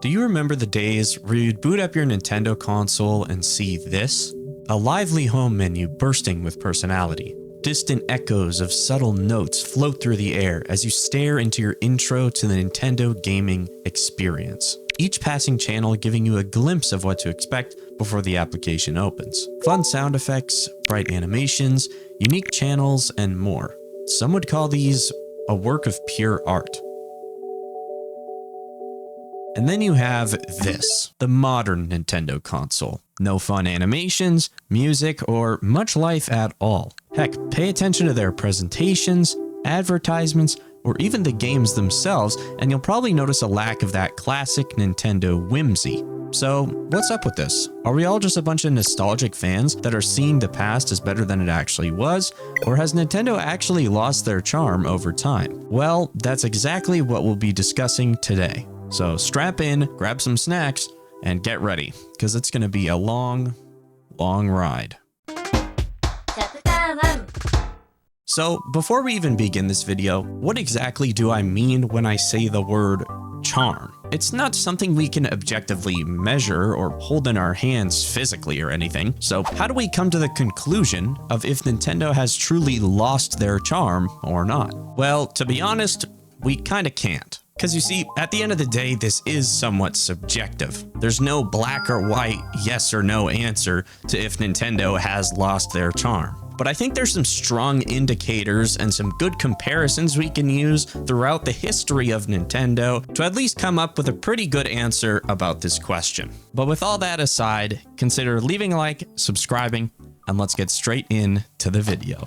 Do you remember the days where you'd boot up your Nintendo console and see this? A lively home menu bursting with personality. Distant echoes of subtle notes float through the air as you stare into your intro to the Nintendo gaming experience. Each passing channel giving you a glimpse of what to expect before the application opens. Fun sound effects, bright animations, unique channels, and more. Some would call these a work of pure art. And then you have this, the modern Nintendo console. No fun animations, music, or much life at all. Heck, pay attention to their presentations, advertisements, or even the games themselves, and you'll probably notice a lack of that classic Nintendo whimsy. So, what's up with this? Are we all just a bunch of nostalgic fans that are seeing the past as better than it actually was? Or has Nintendo actually lost their charm over time? Well, that's exactly what we'll be discussing today. So strap in, grab some snacks, and get ready, because it's going to be a long, long ride. So before we even begin this video, what exactly do I mean when I say the word charm? It's not something we can objectively measure or hold in our hands physically or anything. So how do we come to the conclusion of if Nintendo has truly lost their charm or not? Well, to be honest, we kind of can't. Because you see, at the end of the day, this is somewhat subjective. There's no black or white, yes or no answer to if Nintendo has lost their charm. But I think there's some strong indicators and some good comparisons we can use throughout the history of Nintendo to at least come up with a pretty good answer about this question. But with all that aside, consider leaving a like, subscribing, and let's get straight into the video.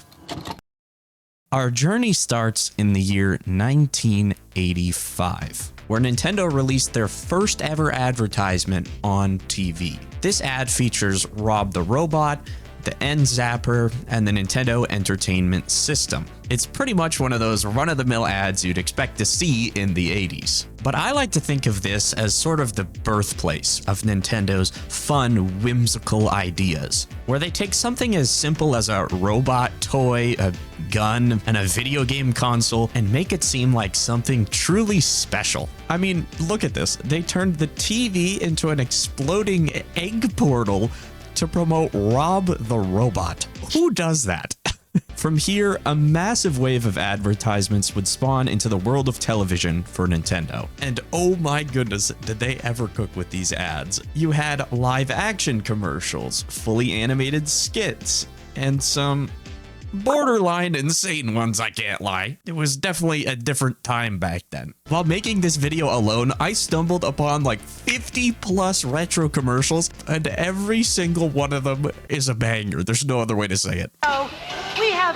Our journey starts in the year 1985, where Nintendo released their first ever advertisement on TV. This ad features Rob the Robot, the End Zapper, and the Nintendo Entertainment System. It's pretty much one of those run-of-the-mill ads you'd expect to see in the 80s. But I like to think of this as sort of the birthplace of Nintendo's fun, whimsical ideas, where they take something as simple as a robot toy, a gun, and a video game console and make it seem like something truly special. I mean, look at this. They turned the TV into an exploding egg portal to promote Rob the Robot. Who does that? From here, a massive wave of advertisements would spawn into the world of television for Nintendo. And oh my goodness, did they ever cook with these ads. You had live action commercials, fully animated skits, and some borderline insane ones, I can't lie. It was definitely a different time back then. While making this video alone, I stumbled upon like 50 plus retro commercials, and every single one of them is a banger. There's no other way to say it. Oh, we have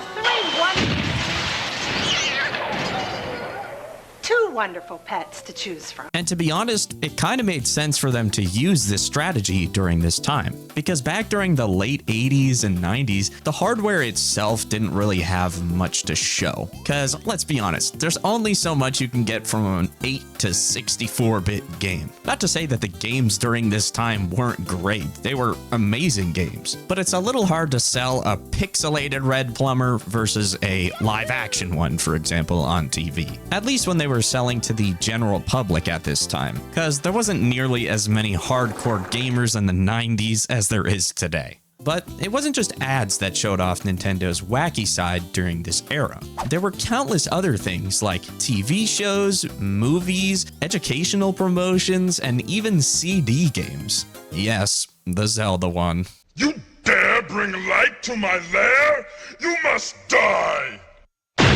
two wonderful pets to choose from. And to be honest, it kind of made sense for them to use this strategy during this time, because back during the late 80s and 90s, the hardware itself didn't really have much to show. Because let's be honest, there's only so much you can get from an 8 to 64-bit game. Not to say that the games during this time weren't great, they were amazing games, but it's a little hard to sell a pixelated red plumber versus a live action one, for example, on TV. At least when they were selling to the general public at this time, because there wasn't nearly as many hardcore gamers in the 90s as there is today. But it wasn't just ads that showed off Nintendo's wacky side during this era. There were countless other things like TV shows, movies, educational promotions, and even CD games. Yes, the Zelda one. You dare bring light to my lair? You must die!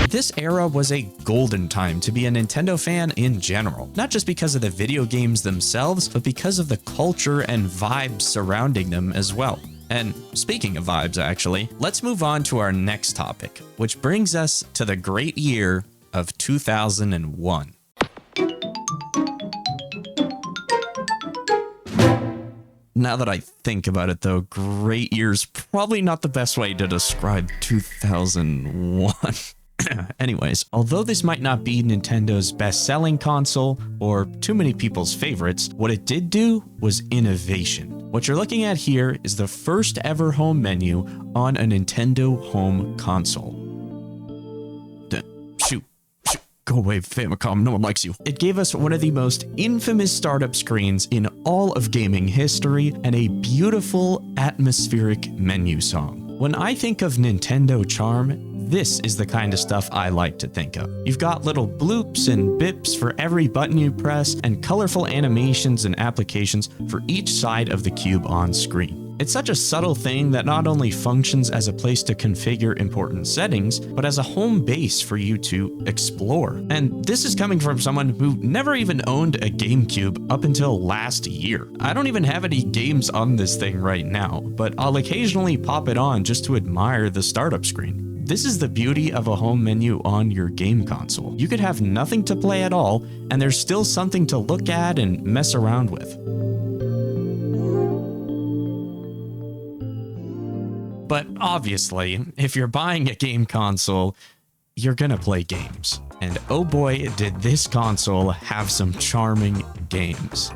This era was a golden time to be a Nintendo fan in general, not just because of the video games themselves, but because of the culture and vibes surrounding them as well. And speaking of vibes, actually, let's move on to our next topic, which brings us to the great year of 2001. Now that I think about it though, great year's probably not the best way to describe 2001. Anyways, although this might not be Nintendo's best-selling console or too many people's favorites, what it did do was innovation. What you're looking at here is the first ever home menu on a Nintendo home console. Shoot. Go away, Famicom, no one likes you. It gave us one of the most infamous startup screens in all of gaming history and a beautiful atmospheric menu song. When I think of Nintendo charm, this is the kind of stuff I like to think of. You've got little bloops and bips for every button you press, and colorful animations and applications for each side of the cube on screen. It's such a subtle thing that not only functions as a place to configure important settings, but as a home base for you to explore. And this is coming from someone who never even owned a GameCube up until last year. I don't even have any games on this thing right now, but I'll occasionally pop it on just to admire the startup screen. This is the beauty of a home menu on your game console. You could have nothing to play at all, and there's still something to look at and mess around with. But obviously, if you're buying a game console, you're gonna play games. And oh boy, did this console have some charming games.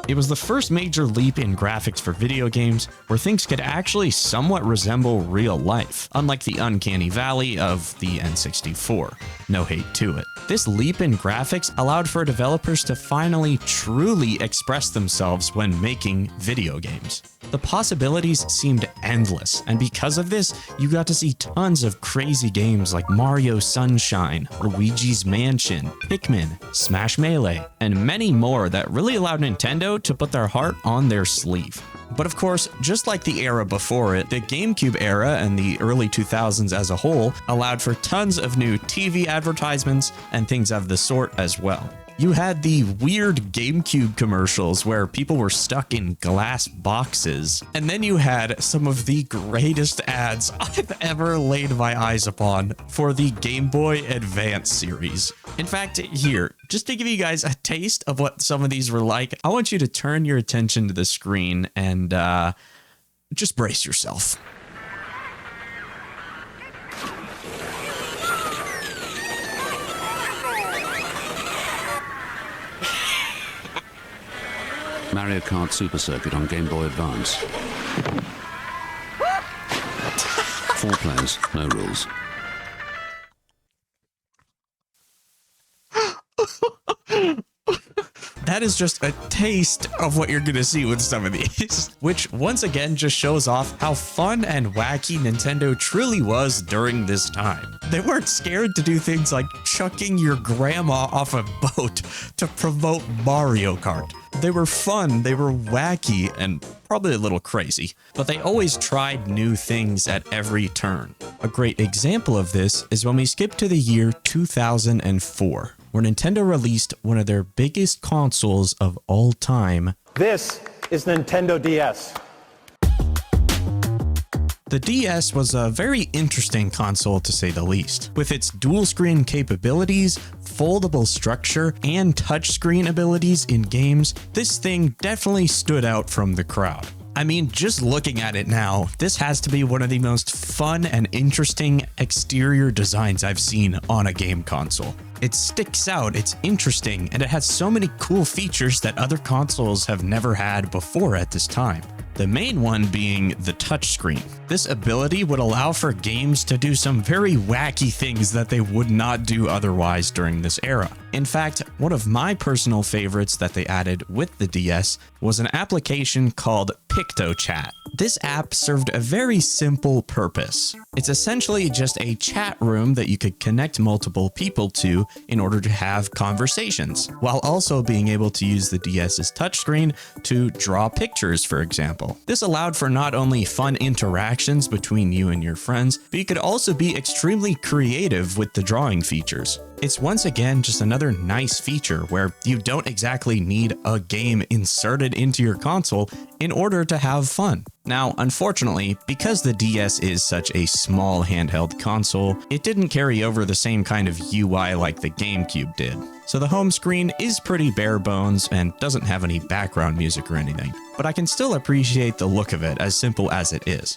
It was the first major leap in graphics for video games where things could actually somewhat resemble real life, unlike the uncanny valley of the N64. No hate to it. This leap in graphics allowed for developers to finally truly express themselves when making video games. The possibilities seemed endless, and because of this, you got to see tons of crazy games like Mario Sunshine, Luigi's Mansion, Pikmin, Smash Melee, and many more that really allowed Nintendo to put their heart on their sleeve. But of course, just like the era before it, the GameCube era and the early 2000s as a whole allowed for tons of new TV advertisements and things of the sort as well. You had the weird GameCube commercials where people were stuck in glass boxes. And then you had some of the greatest ads I've ever laid my eyes upon for the Game Boy Advance series. In fact, here, just to give you guys a taste of what some of these were like, I want you to turn your attention to the screen and just brace yourself. Mario Kart Super Circuit on Game Boy Advance. 4 players, no rules. That is just a taste of what you're going to see with some of these, which once again just shows off how fun and wacky Nintendo truly was during this time. They weren't scared to do things like chucking your grandma off a boat to promote Mario Kart. They were fun, they were wacky, and probably a little crazy, but they always tried new things at every turn. A great example of this is when we skip to the year 2004. Where Nintendo released one of their biggest consoles of all time. This is Nintendo DS. The DS was a very interesting console to say the least. With its dual screen capabilities, foldable structure, and touchscreen abilities in games, this thing definitely stood out from the crowd. I mean, just looking at it now, this has to be one of the most fun and interesting exterior designs I've seen on a game console. It sticks out, it's interesting, and it has so many cool features that other consoles have never had before at this time. The main one being the touchscreen. This ability would allow for games to do some very wacky things that they would not do otherwise during this era. In fact, one of my personal favorites that they added with the DS was an application called PictoChat. This app served a very simple purpose. It's essentially just a chat room that you could connect multiple people to in order to have conversations, while also being able to use the DS's touchscreen to draw pictures, for example. This allowed for not only fun interactions between you and your friends, but you could also be extremely creative with the drawing features. It's once again just another nice feature where you don't exactly need a game inserted into your console in order to have fun. Now, unfortunately, because the DS is such a small handheld console, it didn't carry over the same kind of UI like the GameCube did. So the home screen is pretty bare bones and doesn't have any background music or anything, but I can still appreciate the look of it as simple as it is.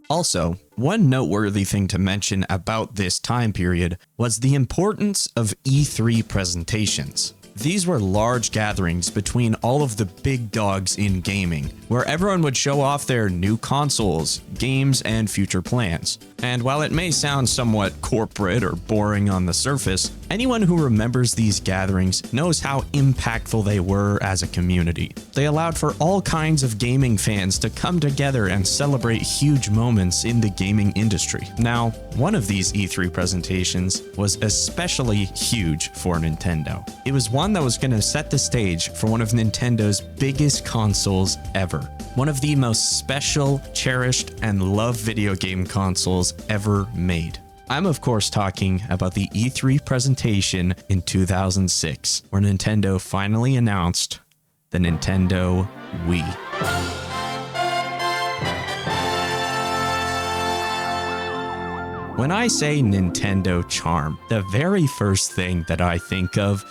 Also, one noteworthy thing to mention about this time period was the importance of E3 presentations. These were large gatherings between all of the big dogs in gaming, where everyone would show off their new consoles, games, and future plans. And while it may sound somewhat corporate or boring on the surface, anyone who remembers these gatherings knows how impactful they were as a community. They allowed for all kinds of gaming fans to come together and celebrate huge moments in the gaming industry. Now, one of these E3 presentations was especially huge for Nintendo. It was one that was going to set the stage for one of Nintendo's biggest consoles ever. One of the most special, cherished, and loved video game consoles ever made. I'm of course talking about the E3 presentation in 2006, where Nintendo finally announced the Nintendo Wii. When I say Nintendo charm, the very first thing that I think of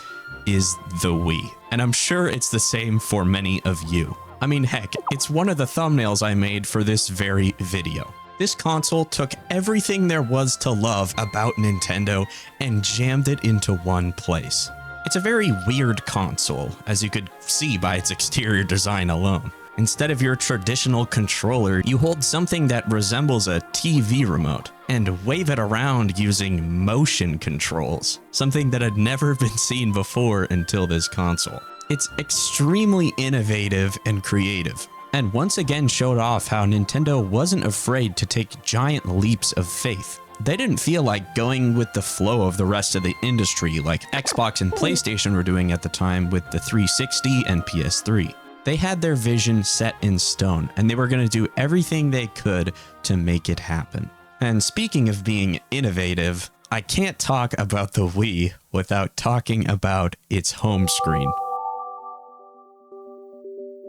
is the Wii, and I'm sure it's the same for many of you. I mean, heck, it's one of the thumbnails I made for this very video. This console took everything there was to love about Nintendo and jammed it into one place. It's a very weird console, as you could see by its exterior design alone. Instead of your traditional controller, you hold something that resembles a TV remote and wave it around using motion controls, something that had never been seen before until this console. It's extremely innovative and creative, and once again showed off how Nintendo wasn't afraid to take giant leaps of faith. They didn't feel like going with the flow of the rest of the industry like Xbox and PlayStation were doing at the time with the 360 and PS3. They had their vision set in stone, and they were going to do everything they could to make it happen. And speaking of being innovative, I can't talk about the Wii without talking about its home screen.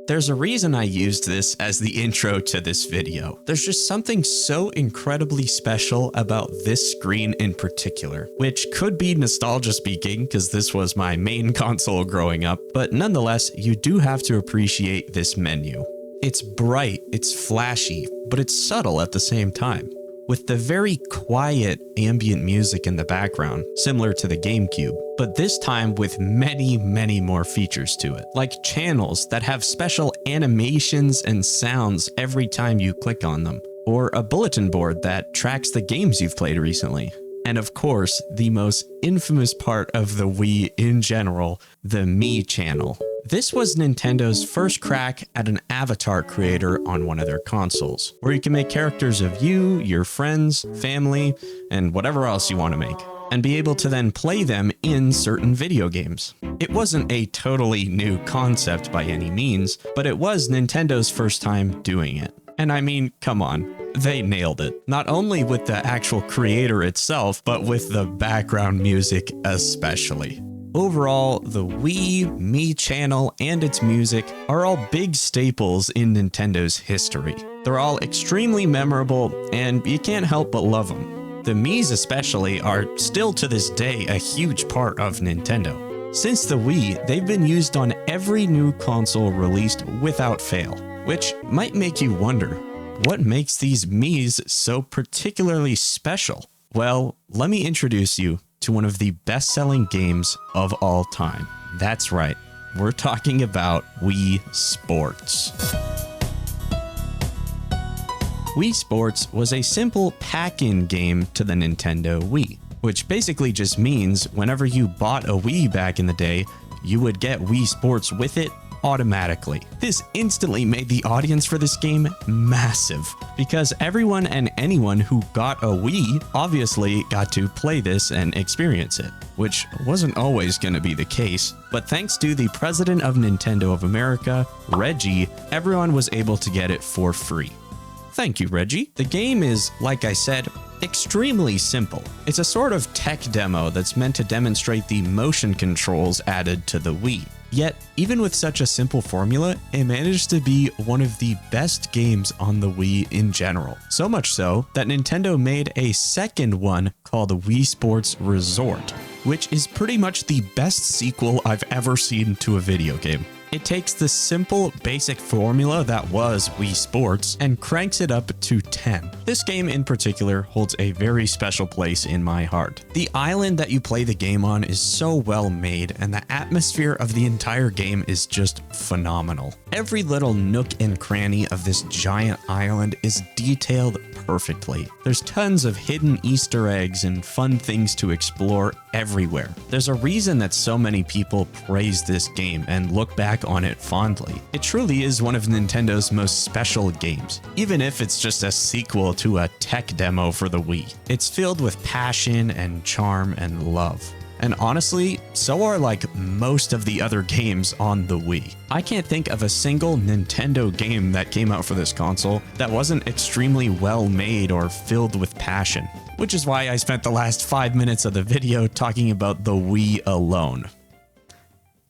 There's a reason I used this as the intro to this video. There's just something so incredibly special about this screen in particular, which could be nostalgia speaking because this was my main console growing up, but nonetheless, you do have to appreciate this menu. It's bright, it's flashy, but it's subtle at the same time, with the very quiet ambient music in the background, similar to the Gamecube, but this time with many, many more features to it, like channels that have special animations and sounds every time you click on them, or a bulletin board that tracks the games you've played recently. And of course, the most infamous part of the Wii in general, the Me channel. This was Nintendo's first crack at an avatar creator on one of their consoles, where you can make characters of you, your friends, family, and whatever else you want to make, and be able to then play them in certain video games. It wasn't a totally new concept by any means, but it was Nintendo's first time doing it. And I mean, come on, they nailed it. Not only with the actual creator itself, but with the background music especially. Overall, the Wii, Me channel, and its music are all big staples in Nintendo's history. They're all extremely memorable, and you can't help but love them. The Mii's especially are still to this day a huge part of Nintendo. Since the Wii, they've been used on every new console released without fail, which might make you wonder, what makes these Mii's so particularly special? Well, let me introduce you to one of the best-selling games of all time. That's right, we're talking about Wii Sports. Wii Sports was a simple pack-in game to the Nintendo Wii, which basically just means whenever you bought a Wii back in the day, you would get Wii Sports with it automatically. This instantly made the audience for this game massive, because everyone and anyone who got a Wii obviously got to play this and experience it, which wasn't always going to be the case, but thanks to the president of Nintendo of America, Reggie, everyone was able to get it for free. Thank you, Reggie. The game is, like I said, extremely simple. It's a sort of tech demo that's meant to demonstrate the motion controls added to the Wii. Yet, even with such a simple formula, it managed to be one of the best games on the Wii in general. So much so that Nintendo made a second one called Wii Sports Resort, which is pretty much the best sequel I've ever seen to a video game. It takes the simple, basic formula that was Wii Sports and cranks it up to 10. This game in particular holds a very special place in my heart. The island that you play the game on is so well made, and the atmosphere of the entire game is just phenomenal. Every little nook and cranny of this giant island is detailed perfectly. There's tons of hidden Easter eggs and fun things to explore everywhere. There's a reason that so many people praise this game and look back on it fondly. It truly is one of Nintendo's most special games, even if it's just a sequel to a tech demo for the Wii. It's filled with passion and charm and love. And honestly, so are like most of the other games on the Wii. I can't think of a single Nintendo game that came out for this console that wasn't extremely well made or filled with passion, which is why I spent the last 5 minutes of the video talking about the Wii alone.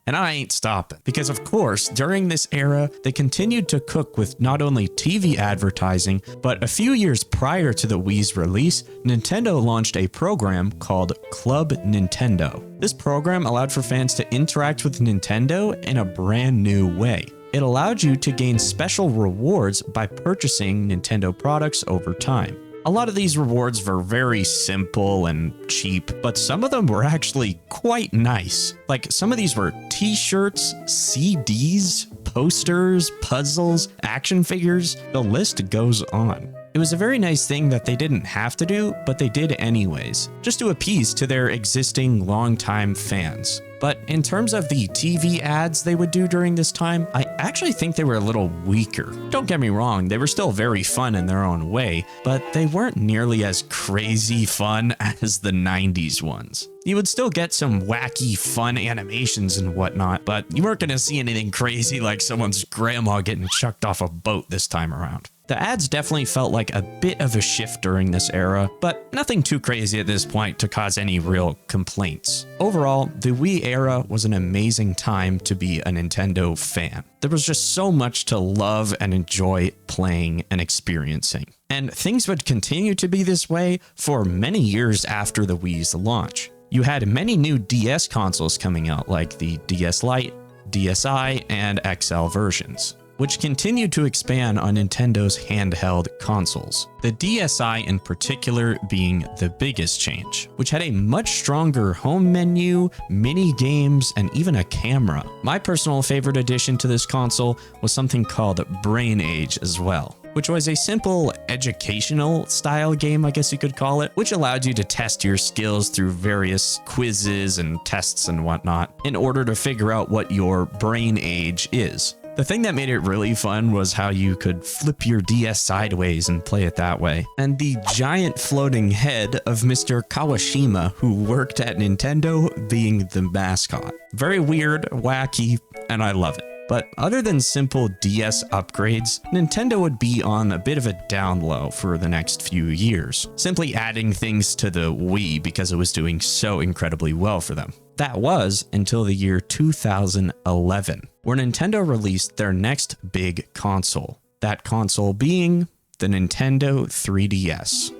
And I ain't stopping, because of course, during this era, they continued to cook with not only TV advertising, but a few years prior to the Wii's release, Nintendo launched a program called Club Nintendo. This program allowed for fans to interact with Nintendo in a brand new way. It allowed you to gain special rewards by purchasing Nintendo products over time. A lot of these rewards were very simple and cheap, but some of them were actually quite nice. Like some of these were t-shirts, CDs, posters, puzzles, action figures, the list goes on. It was a very nice thing that they didn't have to do, but they did anyways, just to appease to their existing longtime fans. But in terms of the TV ads they would do during this time, I actually think they were a little weaker. Don't get me wrong, they were still very fun in their own way, but they weren't nearly as crazy fun as the 90s ones. You would still get some wacky, fun animations and whatnot, but you weren't gonna see anything crazy like someone's grandma getting chucked off a boat this time around. The ads definitely felt like a bit of a shift during this era, but nothing too crazy at this point to cause any real complaints. Overall, the Wii era was an amazing time to be a Nintendo fan. There was just so much to love and enjoy playing and experiencing. And things would continue to be this way for many years after the Wii's launch. You had many new DS consoles coming out, like the DS Lite, DSi, and XL versions, which continued to expand on Nintendo's handheld consoles. The DSi in particular being the biggest change, which had a much stronger home menu, mini games, and even a camera. My personal favorite addition to this console was something called Brain Age as well, which was a simple educational style game, I guess you could call it, which allowed you to test your skills through various quizzes and tests and whatnot in order to figure out what your brain age is. The thing that made it really fun was how you could flip your DS sideways and play it that way. And the giant floating head of Mr. Kawashima, who worked at Nintendo, being the mascot. Very weird, wacky, and I love it. But other than simple DS upgrades, Nintendo would be on a bit of a down low for the next few years, simply adding things to the Wii because it was doing so incredibly well for them. That was until the year 2011, where Nintendo released their next big console, that console being the Nintendo 3DS.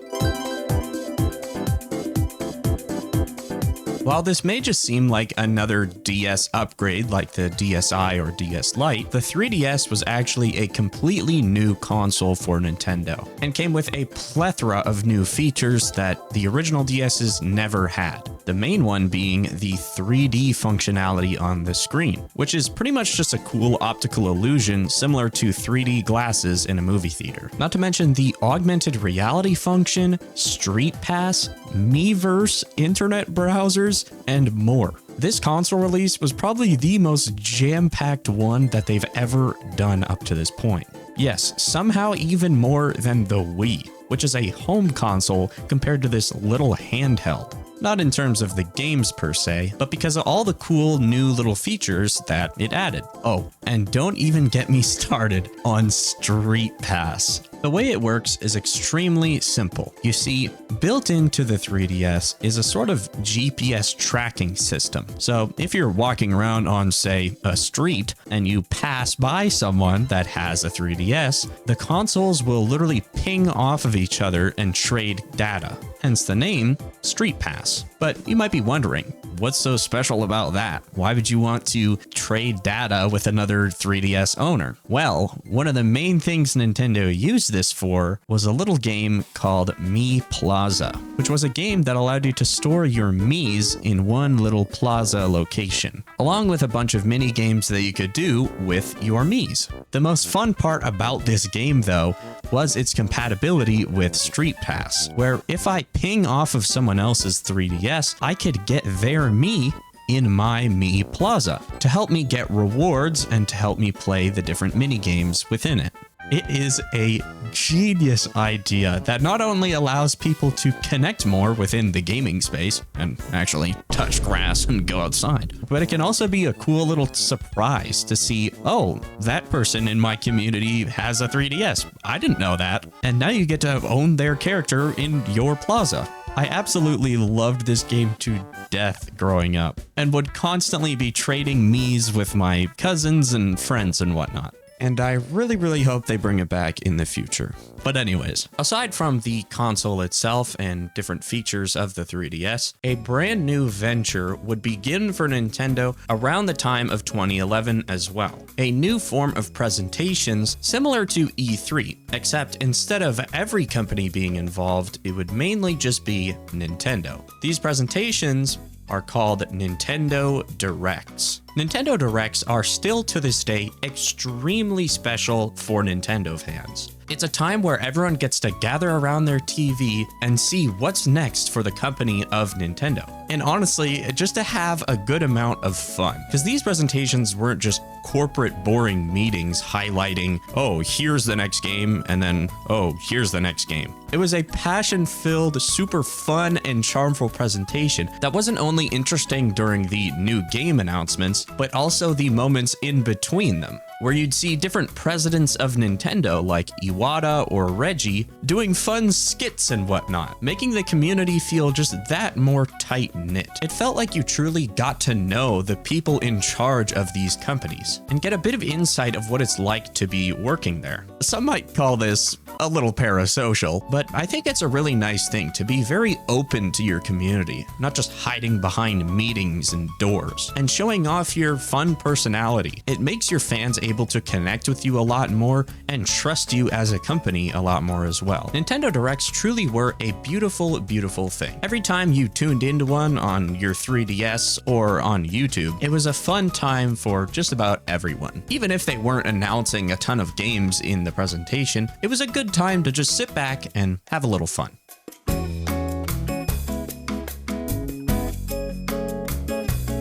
While this may just seem like another DS upgrade like the DSi or DS Lite, the 3DS was actually a completely new console for Nintendo and came with a plethora of new features that the original DSs never had. The main one being the 3D functionality on the screen, which is pretty much just a cool optical illusion similar to 3D glasses in a movie theater. Not to mention the augmented reality function, Street Pass, Miiverse, internet browsers, and more. This console release was probably the most jam-packed one that they've ever done up to this point. Yes, somehow even more than the Wii, which is a home console compared to this little handheld. Not in terms of the games per se, but because of all the cool new little features that it added. Oh, and don't even get me started on Street Pass. The way it works is extremely simple. You see, built into the 3DS is a sort of GPS tracking system. So if you're walking around on, say, a street and you pass by someone that has a 3DS, the consoles will literally ping off of each other and trade data. Hence the name Street Pass. But you might be wondering, what's so special about that? Why would you want to trade data with another 3DS owner? Well, one of the main things Nintendo used this for was a little game called Mii Plaza, which was a game that allowed you to store your Miis in one little plaza location, along with a bunch of mini games that you could do with your Miis. The most fun part about this game, though, was its compatibility with Street Pass, where if I ping off of someone else's 3DS, I could get their Mii in my Mii Plaza to help me get rewards and to help me play the different mini games within it. It is a genius idea that not only allows people to connect more within the gaming space and actually touch grass and go outside, but it can also be a cool little surprise to see, oh, that person in my community has a 3DS. I didn't know that. And now you get to own their character in your plaza. I absolutely loved this game to death growing up and would constantly be trading Miis with my cousins and friends and whatnot. And I really hope they bring it back in the future. But anyways, aside from the console itself and different features of the 3DS, a brand new venture would begin for Nintendo around the time of 2011 as well. A new form of presentations similar to E3, except instead of every company being involved, it would mainly just be Nintendo. These presentations are called Nintendo Directs. Nintendo Directs are still to this day extremely special for Nintendo fans. It's a time where everyone gets to gather around their TV and see what's next for the company of Nintendo. And honestly, just to have a good amount of fun. Because these presentations weren't just corporate boring meetings highlighting, oh, here's the next game, and then, oh, here's the next game. It was a passion-filled, super fun and charmful presentation that wasn't only interesting during the new game announcements, but also the moments in between them, where you'd see different presidents of Nintendo like Iwata or Reggie doing fun skits and whatnot, making the community feel just that more tight-knit. It felt like you truly got to know the people in charge of these companies and get a bit of insight of what it's like to be working there. Some might call this a little parasocial, but I think it's a really nice thing to be very open to your community, not just hiding behind meetings and doors, and showing off your fun personality. It makes your fans able to connect with you a lot more and trust you as a company a lot more as well. Nintendo Directs truly were a beautiful, beautiful thing. Every time you tuned into one on your 3DS or on YouTube, it was a fun time for just about everyone. Even if they weren't announcing a ton of games in the presentation, it was a good time to just sit back and have a little fun.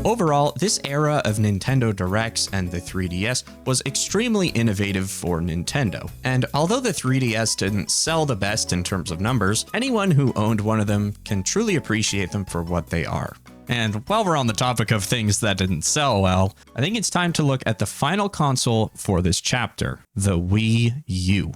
Overall, this era of Nintendo Directs and the 3DS was extremely innovative for Nintendo. And although the 3DS didn't sell the best in terms of numbers, anyone who owned one of them can truly appreciate them for what they are. And while we're on the topic of things that didn't sell well, I think it's time to look at the final console for this chapter, the WiiU.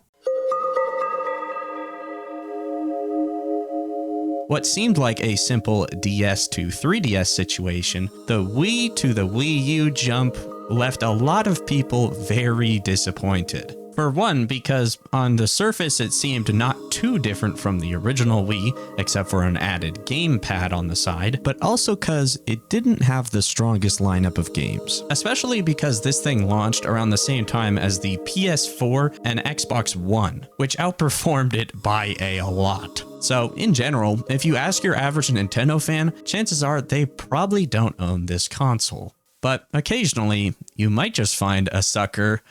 What seemed like a simple DS to 3DS situation, the Wii to the Wii U jump left a lot of people very disappointed. For one, because on the surface it seemed not too different from the original Wii, except for an added gamepad on the side, but also because it didn't have the strongest lineup of games. Especially because this thing launched around the same time as the PS4 and Xbox One, which outperformed it by a lot. So in general, if you ask your average Nintendo fan, chances are they probably don't own this console. But occasionally, you might just find a sucker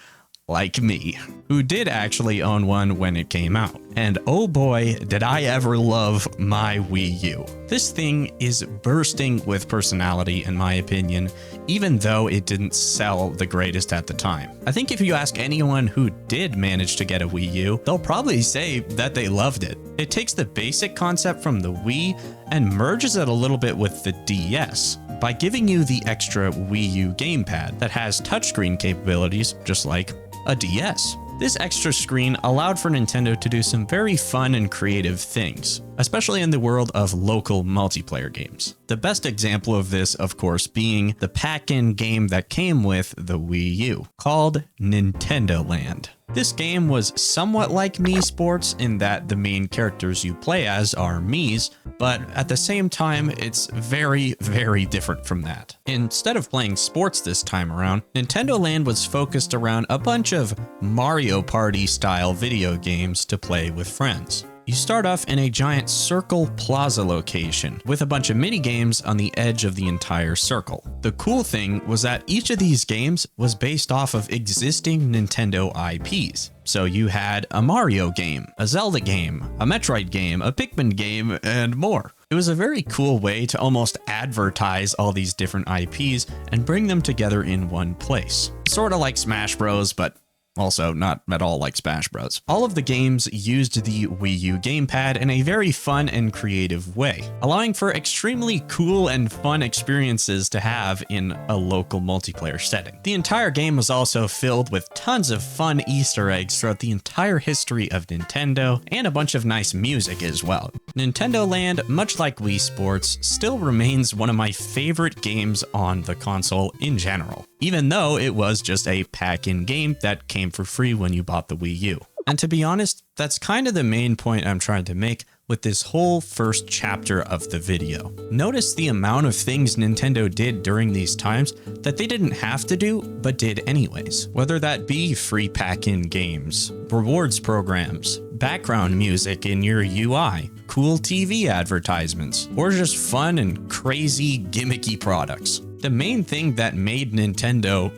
like me, who did actually own one when it came out. And oh boy, did I ever love my Wii U. This thing is bursting with personality in my opinion, even though it didn't sell the greatest at the time. I think if you ask anyone who did manage to get a Wii U, they'll probably say that they loved it. It takes the basic concept from the Wii and merges it a little bit with the DS by giving you the extra Wii U gamepad that has touchscreen capabilities just like a DS. This extra screen allowed for Nintendo to do some very fun and creative things. especially in the world of local multiplayer games. The best example of this, of course, being the pack-in game that came with the Wii U, called Nintendo Land. This game was somewhat like Mii Sports in that the main characters you play as are Miis, but at the same time, it's very, very different from that. Instead of playing sports this time around, Nintendo Land was focused around a bunch of Mario Party style video games to play with friends. You start off in a giant circle plaza location with a bunch of mini games on the edge of the entire circle. The cool thing was that each of these games was based off of existing Nintendo IPs. So you had a Mario game, a Zelda game, a Metroid game, a Pikmin game, and more. It was a very cool way to almost advertise all these different IPs and bring them together in one place. Sort of like Smash Bros, but also not at all like Smash Bros. All of the games used the Wii U gamepad in a very fun and creative way, allowing for extremely cool and fun experiences to have in a local multiplayer setting. The entire game was also filled with tons of fun Easter eggs throughout the entire history of Nintendo, and a bunch of nice music as well. Nintendo Land, much like Wii Sports, still remains one of my favorite games on the console in general, even though it was just a pack-in game that came for free when you bought the Wii U. And to be honest, that's kind of the main point I'm trying to make with this whole first chapter of the video. Notice the amount of things Nintendo did during these times that they didn't have to do, but did anyways. Whether that be free pack-in games, rewards programs, background music in your UI, cool TV advertisements, or just fun and crazy gimmicky products. The main thing that made Nintendo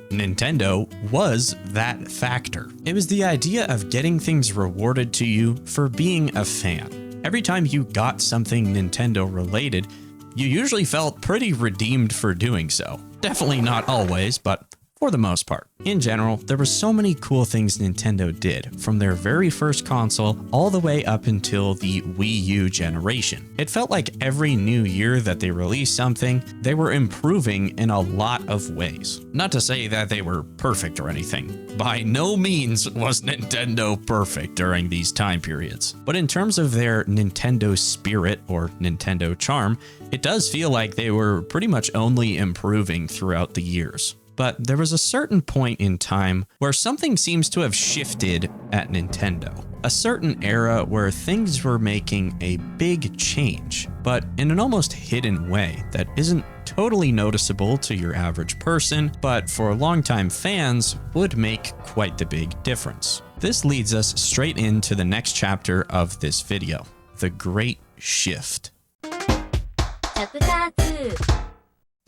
was that factor. It was the idea of getting things rewarded to you for being a fan. Every time you got something Nintendo related, you usually felt pretty redeemed for doing so. Definitely not always, but for the most part. In general, there were so many cool things Nintendo did, from their very first console all the way up until the Wii U generation. It felt like every new year that they released something, they were improving in a lot of ways. Not to say that they were perfect or anything. By no means was Nintendo perfect during these time periods. But in terms of their Nintendo spirit or Nintendo charm, it does feel like they were pretty much only improving throughout the years. But there was a certain point in time where something seems to have shifted at Nintendo. A certain era where things were making a big change, but in an almost hidden way that isn't totally noticeable to your average person, but for longtime fans would make quite the big difference. This leads us straight into the next chapter of this video, the Great Shift.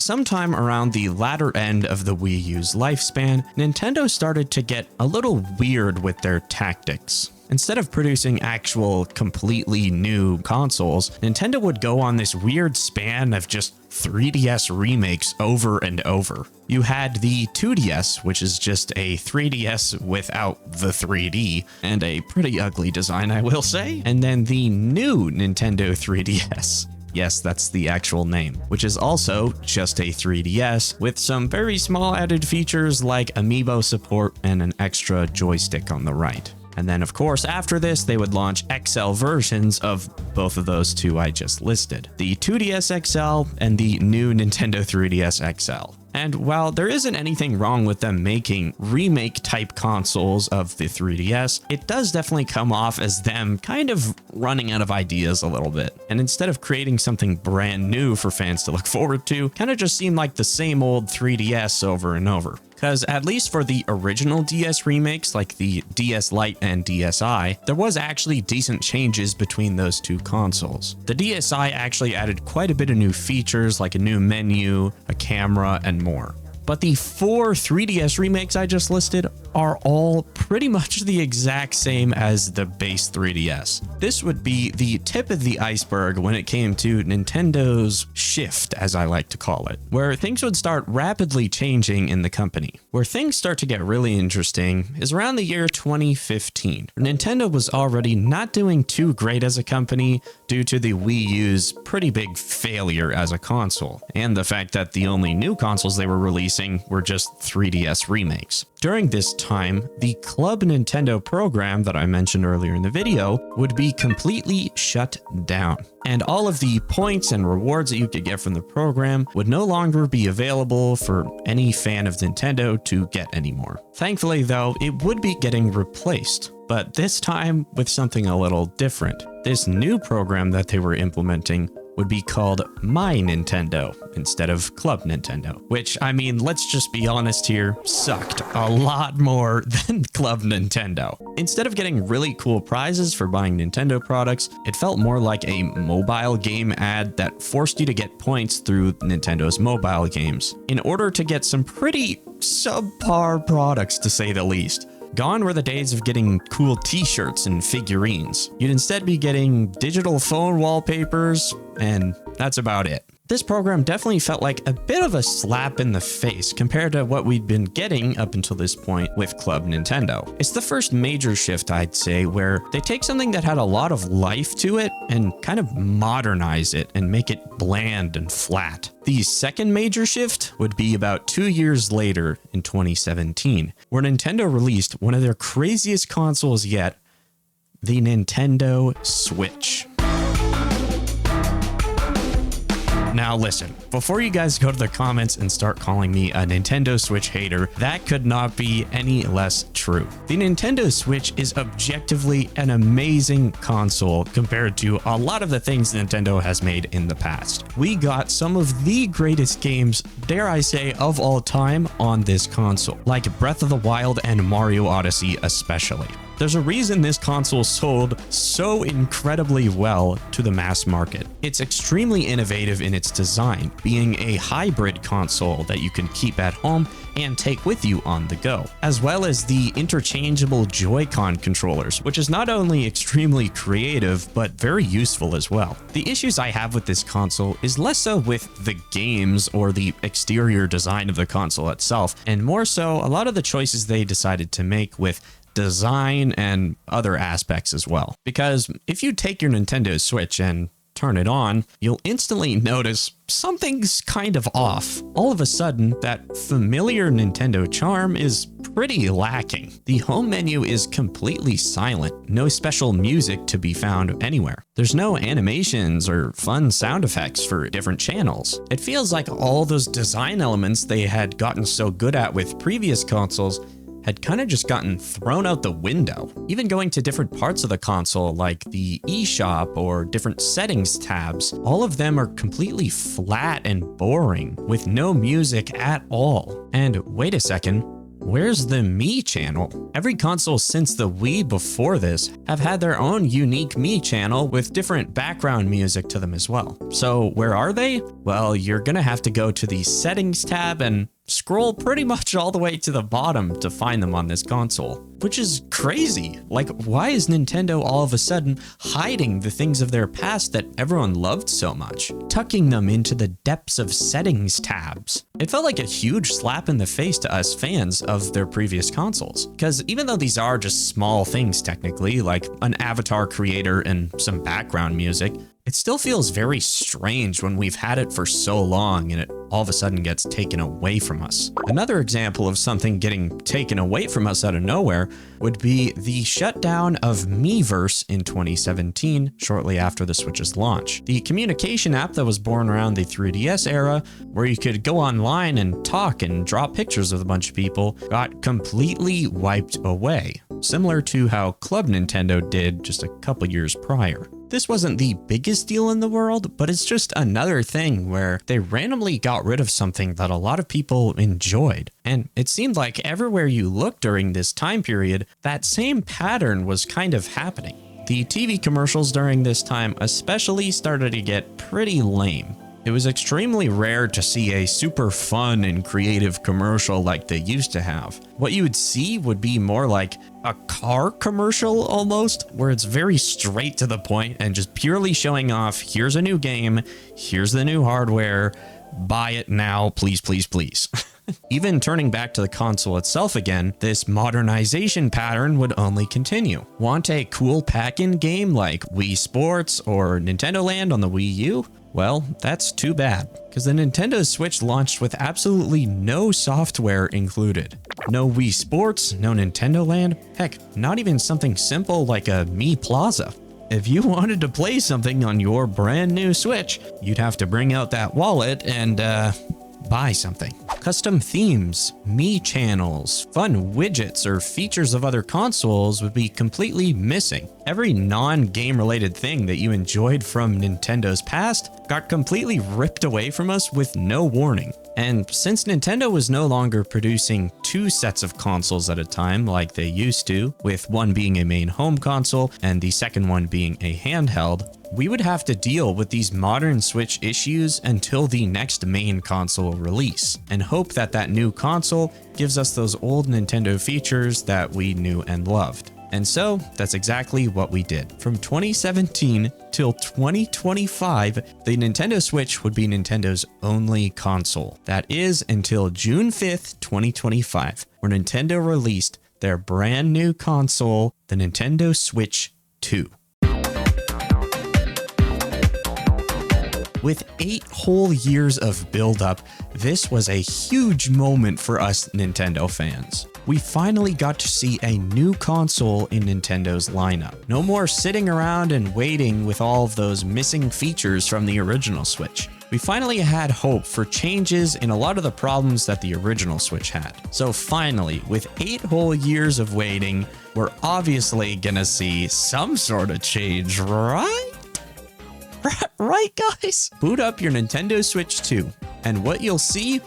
Sometime around the latter end of the Wii U's lifespan, Nintendo started to get a little weird with their tactics. Instead of producing actual completely new consoles, Nintendo would go on this weird span of just 3DS remakes over and over. You had the 2DS, which is just a 3DS without the 3D, and a pretty ugly design, I will say, and then the new Nintendo 3DS. Yes, that's the actual name, which is also just a 3DS with some very small added features like amiibo support and an extra joystick on the right. And then of course after this they would launch XL versions of both of those two I just listed, the 2DS XL and the new Nintendo 3DS XL. And while there isn't anything wrong with them making remake type consoles of the 3DS, it does definitely come off as them kind of running out of ideas a little bit. And instead of creating something brand new for fans to look forward to, kind of just seemed like the same old 3DS over and over. Because at least for the original DS remakes like the DS Lite and DSi, there was actually decent changes between those two consoles. The DSi actually added quite a bit of new features like a new menu, a camera, and more. But the 4 3DS remakes I just listed are all pretty much the exact same as the base 3DS. This would be the tip of the iceberg when it came to Nintendo's shift, as I like to call it, where things would start rapidly changing in the company. Where things start to get really interesting is around the year 2015. Nintendo was already not doing too great as a company due to the Wii U's pretty big failure as a console, and the fact that the only new consoles they were releasing were just 3DS remakes. During this time, the Club Nintendo program that I mentioned earlier in the video would be completely shut down, and all of the points and rewards that you could get from the program would no longer be available for any fan of Nintendo to get anymore. Thankfully though, it would be getting replaced, but this time with something a little different. This new program that they were implementing would be called My Nintendo instead of Club Nintendo, which, I mean, let's just be honest here, sucked a lot more than Club Nintendo. Instead of getting really cool prizes for buying Nintendo products, it felt more like a mobile game ad that forced you to get points through Nintendo's mobile games in order to get some pretty subpar products, to say the least. Gone were the days of getting cool t-shirts and figurines. You'd instead be getting digital phone wallpapers, and that's about it. This program definitely felt like a bit of a slap in the face compared to what we'd been getting up until this point with Club Nintendo. It's the first major shift, I'd say, where they take something that had a lot of life to it and kind of modernize it and make it bland and flat. The second major shift would be about 2 years later in 2017, where Nintendo released one of their craziest consoles yet, the Nintendo Switch. Now listen, before you guys go to the comments and start calling me a Nintendo Switch hater, that could not be any less true. The Nintendo Switch is objectively an amazing console compared to a lot of the things Nintendo has made in the past. We got some of the greatest games, dare I say, of all time on this console, like Breath of the Wild and Mario Odyssey especially. There's a reason this console sold so incredibly well to the mass market. It's extremely innovative in its design, being a hybrid console that you can keep at home and take with you on the go, as well as the interchangeable Joy-Con controllers, which is not only extremely creative, but very useful as well. The issues I have with this console is less so with the games or the exterior design of the console itself, and more so a lot of the choices they decided to make with design and other aspects as well. Because if you take your Nintendo Switch and turn it on, you'll instantly notice something's kind of off. All of a sudden, that familiar Nintendo charm is pretty lacking. The home menu is completely silent, no special music to be found anywhere. There's no animations or fun sound effects for different channels. It feels like all those design elements they had gotten so good at with previous consoles had kind of just gotten thrown out the window. Even going to different parts of the console like the eShop or different settings tabs, all of them are completely flat and boring with no music at all. And wait a second, where's the Me channel? Every console since the Wii before this have had their own unique Me channel with different background music to them as well. So where are they? Well, you're gonna have to go to the settings tab and scroll pretty much all the way to the bottom to find them on this console, which is crazy. Like, why is Nintendo all of a sudden hiding the things of their past that everyone loved so much, tucking them into the depths of settings tabs? It felt like a huge slap in the face to us fans of their previous consoles, because even though these are just small things technically, like an avatar creator and some background music, it still feels very strange when we've had it for so long and it all of a sudden gets taken away from us. Another example of something getting taken away from us out of nowhere would be the shutdown of Miiverse in 2017, shortly after the Switch's launch. The communication app that was born around the 3DS era, where you could go online and talk and draw pictures with a bunch of people, got completely wiped away, similar to how Club Nintendo did just a couple years prior. This wasn't the biggest deal in the world, but it's just another thing where they randomly got rid of something that a lot of people enjoyed. And it seemed like everywhere you looked during this time period, that same pattern was kind of happening. The TV commercials during this time especially started to get pretty lame. It was extremely rare to see a super fun and creative commercial like they used to have. What you would see would be more like a car commercial almost, where it's very straight to the point and just purely showing off, here's a new game, here's the new hardware, buy it now, please, please, please. Even turning back to the console itself again, this modernization pattern would only continue. Want a cool pack-in game like Wii Sports or Nintendo Land on the Wii U? Well, that's too bad, because the Nintendo Switch launched with absolutely no software included. No Wii Sports, no Nintendo Land, heck, not even something simple like a Mi Plaza. If you wanted to play something on your brand new Switch, you'd have to bring out that wallet and, buy something. Custom themes, Mi channels, fun widgets, or features of other consoles would be completely missing. Every non-game related thing that you enjoyed from Nintendo's past got completely ripped away from us with no warning. And since Nintendo was no longer producing 2 sets of consoles at a time like they used to, with one being a main home console and the second one being a handheld, we would have to deal with these modern Switch issues until the next main console release, and hope that that new console gives us those old Nintendo features that we knew and loved. And so that's exactly what we did. From 2017 till 2025, the Nintendo Switch would be Nintendo's only console. That is until June 5th, 2025, where Nintendo released their brand new console, the Nintendo Switch 2. With 8 whole years of build-up, this was a huge moment for us Nintendo fans. We finally got to see a new console in Nintendo's lineup. No more sitting around and waiting with all of those missing features from the original Switch. We finally had hope for changes in a lot of the problems that the original Switch had. So finally, with 8 whole years of waiting, we're obviously gonna see some sort of change, right? Right, guys? Boot up your Nintendo Switch 2, and what you'll see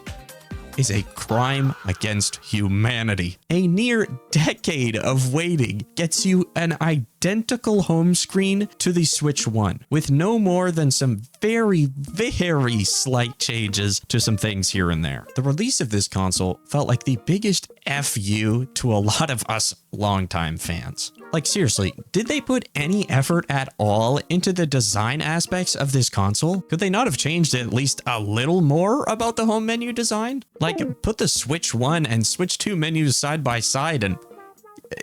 is a crime against humanity. A near decade of waiting gets you an identical home screen to the Switch 1, with no more than some very, very slight changes to some things here and there. The release of this console felt like the biggest FU to a lot of us longtime fans. Like seriously, did they put any effort at all into the design aspects of this console? Could they not have changed at least a little more about the home menu design? Like, put the Switch 1 and Switch 2 menus side by side and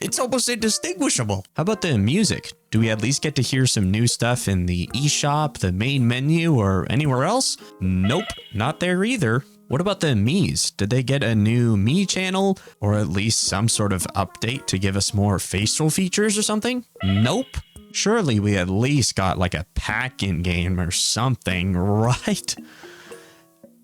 it's almost indistinguishable. How about the music? Do we at least get to hear some new stuff in the eShop, the main menu, or anywhere else? Nope, not there either. What about the Miis? Did they get a new Mi channel or at least some sort of update to give us more facial features or something? Nope. Surely we at least got like a pack-in game or something, right?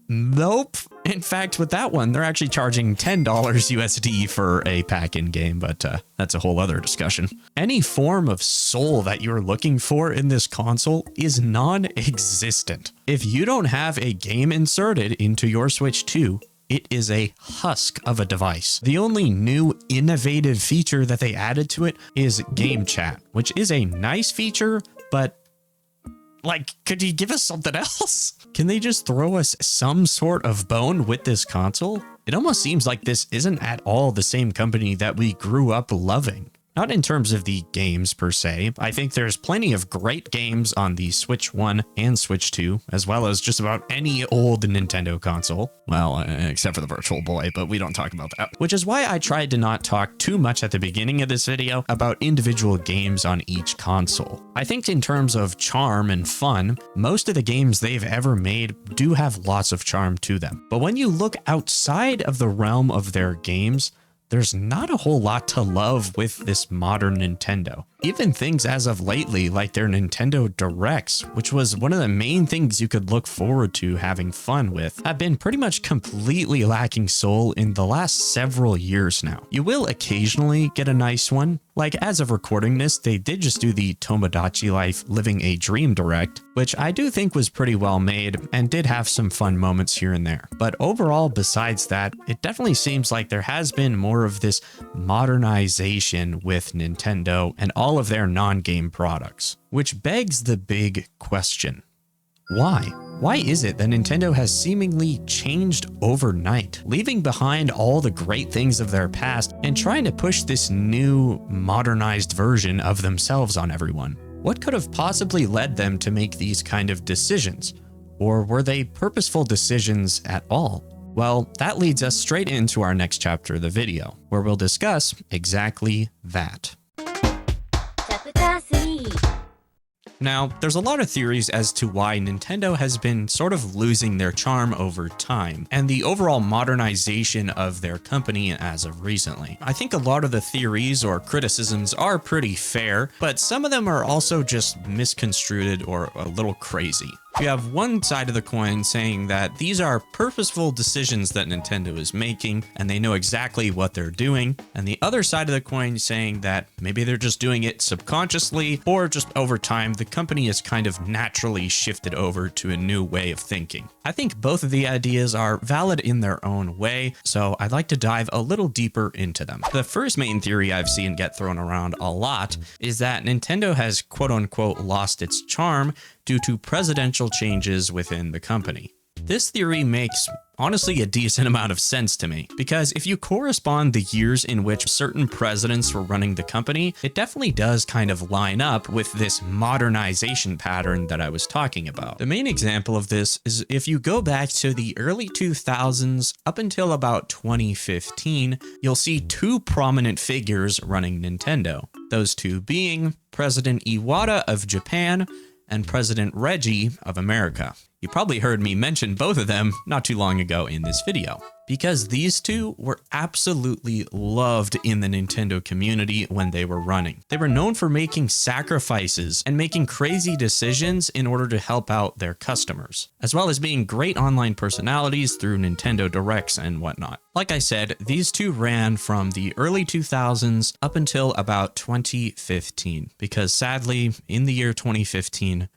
Nope. In fact, with that one, they're actually charging $10 USD for a pack-in game, but that's a whole other discussion. Any form of soul that you're looking for in this console is non-existent. If you don't have a game inserted into your Switch 2, it is a husk of a device. The only new innovative feature that they added to it is Game Chat, which is a nice feature, but like, could you give us something else? Can they just throw us some sort of bone with this console? It almost seems like this isn't at all the same company that we grew up loving. Not in terms of the games per se. I think there's plenty of great games on the Switch 1 and Switch 2, as well as just about any old Nintendo console. Well, except for the Virtual Boy, but we don't talk about that. Which is why I tried to not talk too much at the beginning of this video about individual games on each console. I think in terms of charm and fun, most of the games they've ever made do have lots of charm to them. But when you look outside of the realm of their games, there's not a whole lot to love with this modern Nintendo. Even things as of lately, like their Nintendo Directs, which was one of the main things you could look forward to having fun with, have been pretty much completely lacking soul in the last several years now. You will occasionally get a nice one. Like, as of recording this, they did just do the Tomodachi Life Living a Dream Direct, which I do think was pretty well made and did have some fun moments here and there. But overall, besides that, it definitely seems like there has been more of this modernization with Nintendo and all of their non-game products, which begs the big question. Why? Why is it that Nintendo has seemingly changed overnight, leaving behind all the great things of their past and trying to push this new, modernized version of themselves on everyone? What could have possibly led them to make these kind of decisions? Or were they purposeful decisions at all? Well, that leads us straight into our next chapter of the video, where we'll discuss exactly that. Now, there's a lot of theories as to why Nintendo has been sort of losing their charm over time, and the overall modernization of their company as of recently. I think a lot of the theories or criticisms are pretty fair, but some of them are also just misconstrued or a little crazy. You have one side of the coin saying that these are purposeful decisions that Nintendo is making and they know exactly what they're doing, and the other side of the coin saying that maybe they're just doing it subconsciously, or just over time the company has kind of naturally shifted over to a new way of thinking. I think both of the ideas are valid in their own way, so I'd like to dive a little deeper into them. The first main theory I've seen get thrown around a lot is that Nintendo has quote-unquote lost its charm due to presidential changes within the company. This theory makes, honestly, a decent amount of sense to me, because if you correspond the years in which certain presidents were running the company, it definitely does kind of line up with this modernization pattern that I was talking about. The main example of this is if you go back to the early 2000s up until about 2015, you'll see two prominent figures running Nintendo. Those two being President Iwata of Japan and President Reggie of America. You probably heard me mention both of them not too long ago in this video, because these two were absolutely loved in the Nintendo community when they were running. They were known for making sacrifices and making crazy decisions in order to help out their customers, as well as being great online personalities through Nintendo Directs and whatnot. Like I said, these two ran from the early 2000s up until about 2015, because sadly, in the year 2015,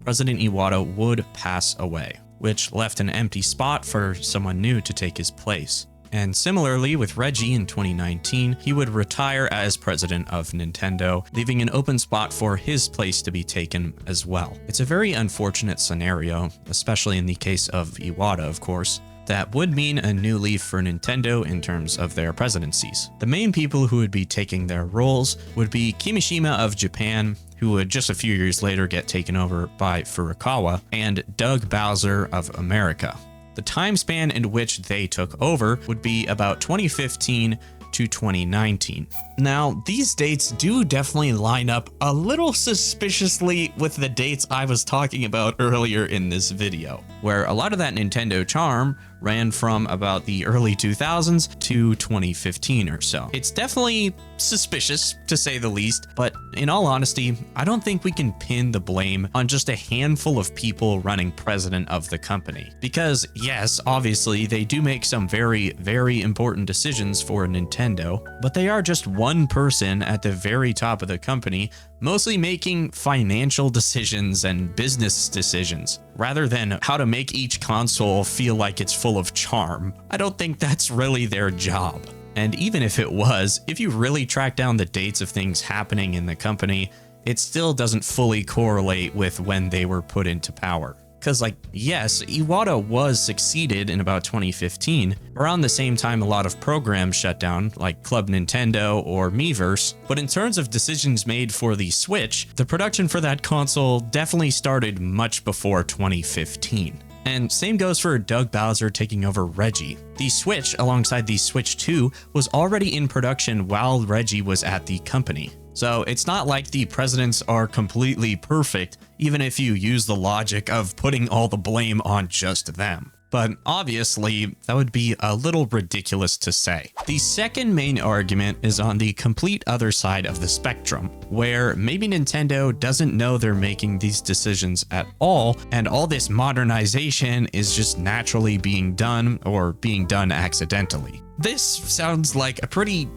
President Iwata would pass away, which left an empty spot for someone new to take his place. And similarly with Reggie in 2019, he would retire as president of Nintendo, leaving an open spot for his place to be taken as well. It's a very unfortunate scenario, especially in the case of Iwata, of course. That would mean a new leaf for Nintendo in terms of their presidencies. The main people who would be taking their roles would be Kimishima of Japan, who would just a few years later get taken over by Furukawa, and Doug Bowser of America. The time span in which they took over would be about 2015 to 2019. Now, these dates do definitely line up a little suspiciously with the dates I was talking about earlier in this video, where a lot of that Nintendo charm ran from about the early 2000s to 2015 or so. It's definitely suspicious, to say the least, but in all honesty, I don't think we can pin the blame on just a handful of people running president of the company. Because yes, obviously, they do make some very, very important decisions for Nintendo, but they are just one person at the very top of the company, mostly making financial decisions and business decisions, rather than how to make each console feel like it's full of charm. I don't think that's really their job. And even if it was, if you really track down the dates of things happening in the company, it still doesn't fully correlate with when they were put into power. Because, like, yes, Iwata was succeeded in about 2015, around the same time a lot of programs shut down, like Club Nintendo or Miiverse, but in terms of decisions made for the Switch, the production for that console definitely started much before 2015. And same goes for Doug Bowser taking over Reggie. The Switch, alongside the Switch 2, was already in production while Reggie was at the company. So it's not like the presidents are completely perfect, even if you use the logic of putting all the blame on just them. But obviously, that would be a little ridiculous to say. The second main argument is on the complete other side of the spectrum, where maybe Nintendo doesn't know they're making these decisions at all, and all this modernization is just naturally being done or being done accidentally. This sounds like a pretty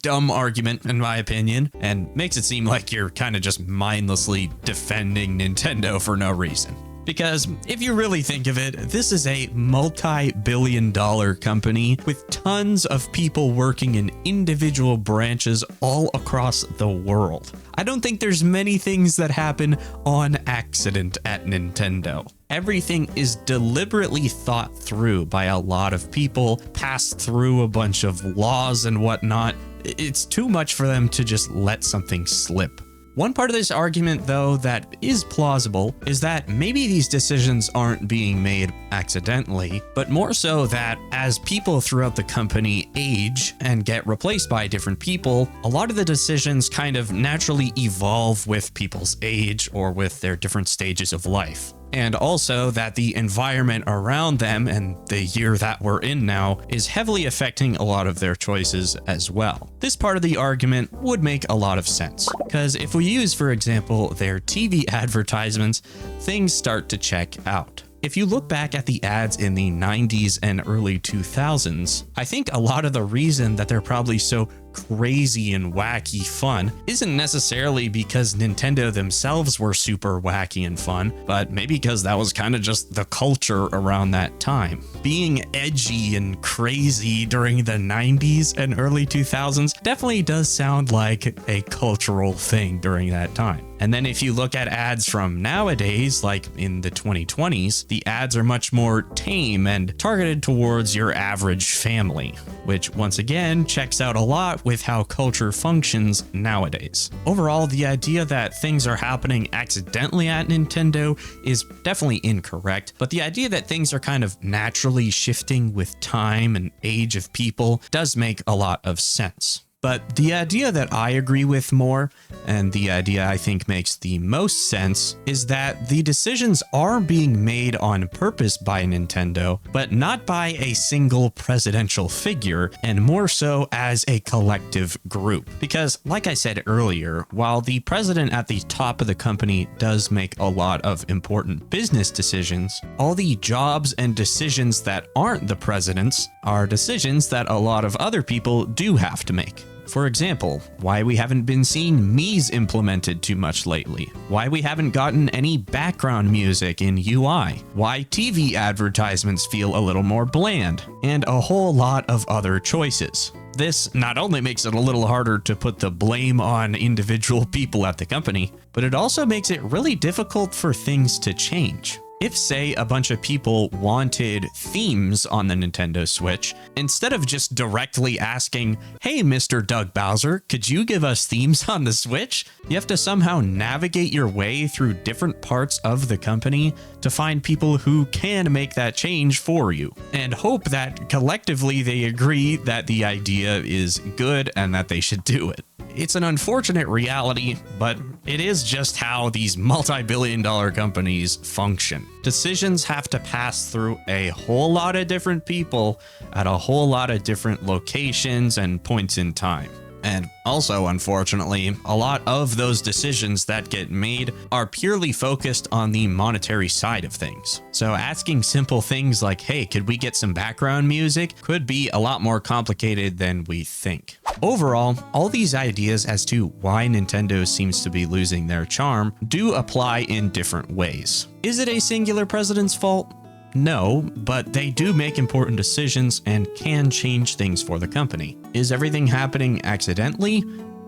dumb argument in my opinion, and makes it seem like you're kind of just mindlessly defending Nintendo for no reason. Because if you really think of it, this is a multi-billion-dollar company with tons of people working in individual branches all across the world. I don't think there's many things that happen on accident at Nintendo. Everything is deliberately thought through by a lot of people, passed through a bunch of laws and whatnot. It's too much for them to just let something slip. One part of this argument, though, that is plausible is that maybe these decisions aren't being made accidentally, but more so that as people throughout the company age and get replaced by different people, a lot of the decisions kind of naturally evolve with people's age or with their different stages of life. And also that the environment around them and the year that we're in now is heavily affecting a lot of their choices as well. This part of the argument would make a lot of sense, because if we use, for example, their TV advertisements, things start to check out. If you look back at the ads in the 90s and early 2000s, I think a lot of the reason that they're probably so crazy and wacky fun isn't necessarily because Nintendo themselves were super wacky and fun, but maybe because that was kind of just the culture around that time. Being edgy and crazy during the 90s and early 2000s definitely does sound like a cultural thing during that time. And then if you look at ads from nowadays, like in the 2020s, the ads are much more tame and targeted towards your average family, which once again checks out a lot with how culture functions nowadays. Overall, the idea that things are happening accidentally at Nintendo is definitely incorrect, but the idea that things are kind of naturally shifting with time and age of people does make a lot of sense. But the idea that I agree with more, and the idea I think makes the most sense, is that the decisions are being made on purpose by Nintendo, but not by a single presidential figure, and more so as a collective group. Because, like I said earlier, while the president at the top of the company does make a lot of important business decisions, all the jobs and decisions that aren't the president's are decisions that a lot of other people do have to make. For example, why we haven't been seeing Mii's implemented too much lately, why we haven't gotten any background music in UI, why TV advertisements feel a little more bland, and a whole lot of other choices. This not only makes it a little harder to put the blame on individual people at the company, but it also makes it really difficult for things to change. If, say, a bunch of people wanted themes on the Nintendo Switch, instead of just directly asking, "Hey, Mr. Doug Bowser, could you give us themes on the Switch?" you have to somehow navigate your way through different parts of the company to find people who can make that change for you, and hope that collectively they agree that the idea is good and that they should do it. It's an unfortunate reality, but it is just how these multi-billion-dollar companies function. Decisions have to pass through a whole lot of different people at a whole lot of different locations and points in time. And also, unfortunately, a lot of those decisions that get made are purely focused on the monetary side of things. So asking simple things like, "Hey, could we get some background music?" could be a lot more complicated than we think. Overall, all these ideas as to why Nintendo seems to be losing their charm do apply in different ways. Is it a singular president's fault? No, but they do make important decisions and can change things for the company. Is everything happening accidentally?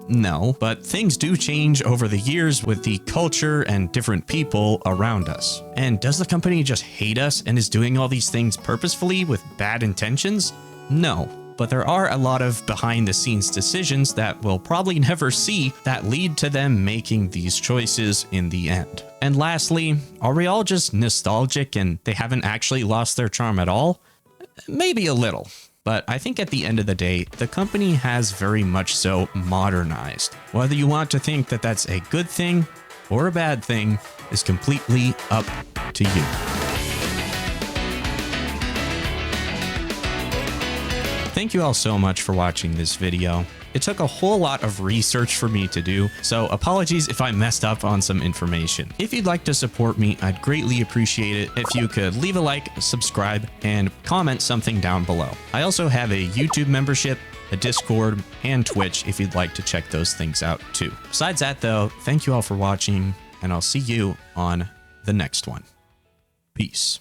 No, but things do change over the years with the culture and different people around us. And does the company just hate us and is doing all these things purposefully with bad intentions? No. But there are a lot of behind-the-scenes decisions that we'll probably never see that lead to them making these choices in the end. And lastly, are we all just nostalgic and they haven't actually lost their charm at all? Maybe a little. But I think at the end of the day, the company has very much so modernized. Whether you want to think that that's a good thing or a bad thing is completely up to you. Thank you all so much for watching this video. It took a whole lot of research for me to do, so apologies if I messed up on some information. If you'd like to support me, I'd greatly appreciate it if you could leave a like, subscribe, and comment something down below. I also have a YouTube membership, a Discord, and Twitch if you'd like to check those things out too. Besides that though, thank you all for watching, and I'll see you on the next one. Peace.